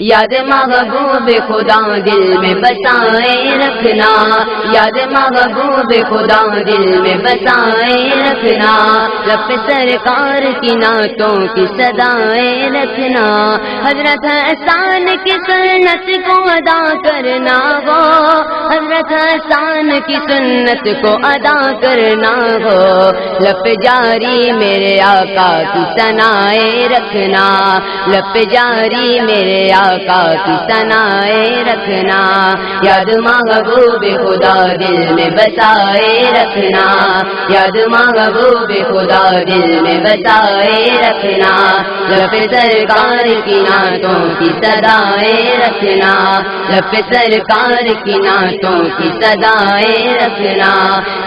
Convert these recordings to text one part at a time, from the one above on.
یاد محبوب خدا دل میں بسائے رکھنا، یاد محبوب خدا دل میں بسائے رکھنا، رب سرکار کی نعتوں کی صدائیں رکھنا، حضرت حسان کی سنت کو ادا کرنا ہو، حضرت حسان کی سنت کو ادا کرنا ہو، لب جاری میرے آقا کی ثنائیں رکھنا، لب جاری میرے آقا کی ثنائیں رکھنا، یاد محبوب خدا دل میں بسائے رکھنا، یاد محبوب خدا دل میں بسائے رکھنا، لب سرکار کی نعتوں کی صدائیں رکھنا، لب سرکار کی نعتوں کی صدائیں رکھنا،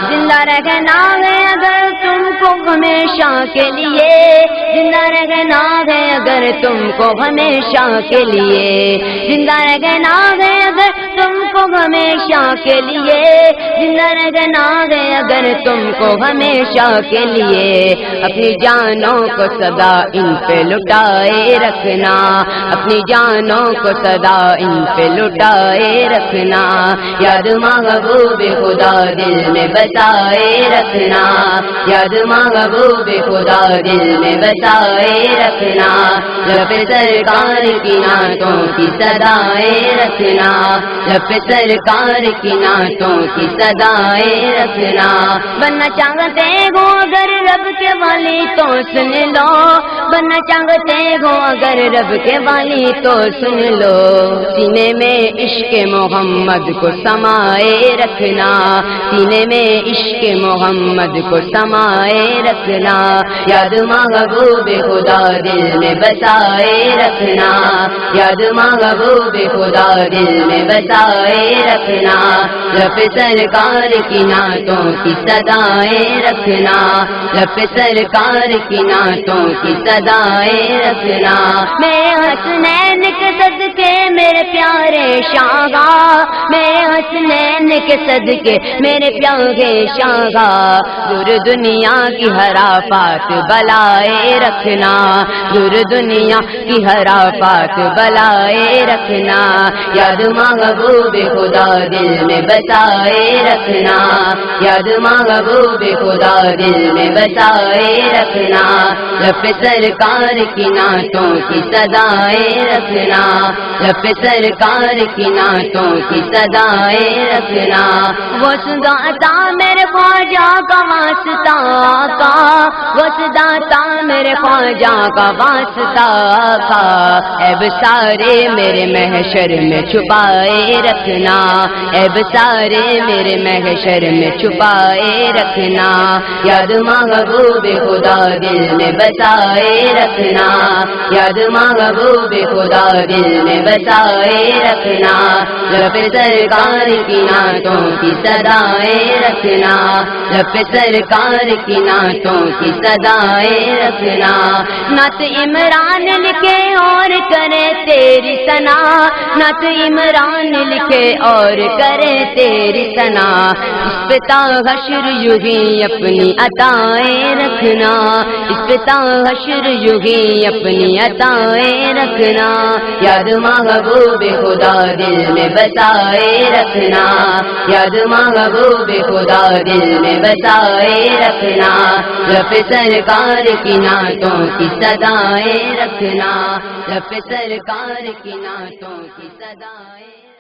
زندہ رہنا ہے اگر تم کو ہمیشہ کے لیے، زندہ رہنا ہے اگر تم کو ہمیشہ کے لیے، زندہ رہنا ہے اگر تم کو ہمیشہ کے لیے، زندہ رہنا ہے اگر تم کو ہمیشہ کے لیے، اپنی جانوں کو سدا ان پہ لٹائے رکھنا، اپنی جانوں کو سدا ان پہ لٹائے رکھنا، یاد محبوب خدا دل میں بسائے رکھنا، یاد محبوب خدا دل میں بسائے رکھنا، لب سرکار کی نعتوں کی صدائیں رکھنا، لب سرکار کی نعتوں کی صدائیں رکھنا، بننا چاہتے ہو اگر رب کے والی تو سن لو، بننا چاہتے ہو اگر رب کے والی تو سن لو، سینے میں عشق محمد کو سمائے رکھنا، سینے میں عشق محمد کو سمائے رکھنا، یاد محبوب خدا دل میں بسائے رکھنا، یاد محبوب خدا دل میں بسائے رکھنا، لب سرکار کی نعتوں کی صدائیں رکھنا، لب سرکار کی نعتوں کی صدائیں رکھنا، میرے حسنین کے صدقے میرے پیارے شاہا، میرے حسنین کے صدقے میرے پیارے شاہا، دور دنیا کی ہر آفات بلائے رکھنا، دور دنیا کی ہر آفات بلائے رکھنا، یاد محبوب خدا دل میں بسائے رکھنا، یاد محبوب خدا دل میں بسائے رکھنا، لب سرکار کی نعتوں کی صدائیں رکھنا، لب سرکار کی نعتوں کی صدائیں رکھنا، وہ سداتا میرے خواجہ کا واسطہ کا، وہ سداتا میرے خواجہ کا واسطہ کا، عیب سارے میرے محشر میں چھپائے رکھنا، عیب سارے میرے محشر میں چھپائے رکھنا، یاد محبوب خدا دل میں بسائے رکھنا، یاد محبوب خدا دل میں بسائے رکھنا، لب سرکار کی نعتوں کی صدائیں رکھنا، لب سرکار کی نعتوں کی صدائیں رکھنا، نعت عمران لکھے اور کرے تیری ثنا، نعت عمران لکھے اور کرے تیری ثنا، اس پہ تا حشر یوں ہی اپنی عطائیں رکھنا، اس پہ تا حشر یوں ہی اپنی عطائیں رکھنا، یاد محبوب خدا دل میں بسائے رکھنا، یاد محبوب خدا دل میں بسائے رکھنا، لب سرکار کی نعتوں کی صدائیں رکھنا، لب سرکار کی نعتوں کی صدائیں